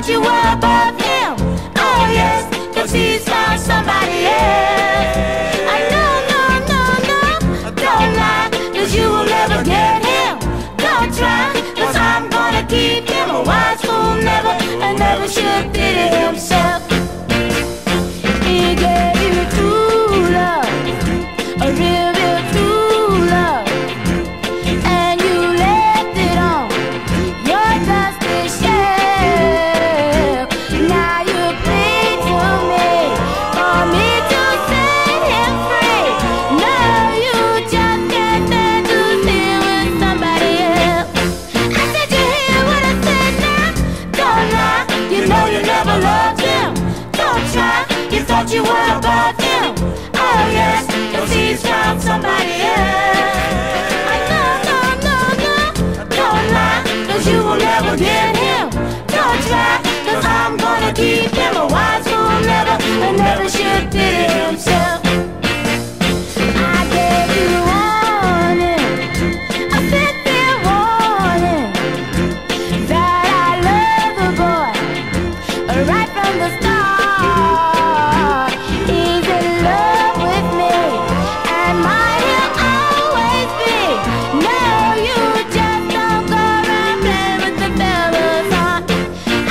thought you were above him. Oh yes, 'cause he's found somebody else. I no, don't lie, 'cause you will never get him. Don't try, 'cause I'm gonna keep him. A wise fool never, and never should pity himself. He gave you true love, a real true love, and you left it on your dusty shelf. Now you plead to me to set him free. No, you just can't stand to deal with somebody else. I said you hear what I said now? Don't lie, you know you never loved him. Don't try, you thought you were above him. Oh yes, 'cause he's found somebody else. I no, don't lie, 'cause you will never get him. Don't try, 'cause I'm gonna keep him. A wise fool never, and never should pity himself. I gave you warning, I said there warning, that I love the boy right from the start. He's in love with me, and mine he'll always be. No, you just don't go around playing with the fella's heart.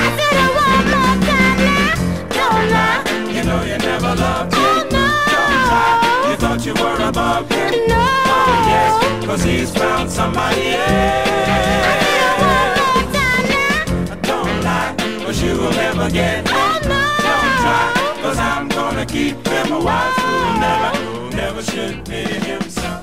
I said it one more time now. Don't lie, You know you never loved him. oh no, Don't try, you thought you were above him. no. Oh yes, 'cause he's found somebody else. I said it one more time now. Don't lie, 'cause you will never get him. Oh no. Don't try, 'cause I'm gonna keep him. A wise fool never should pity himself.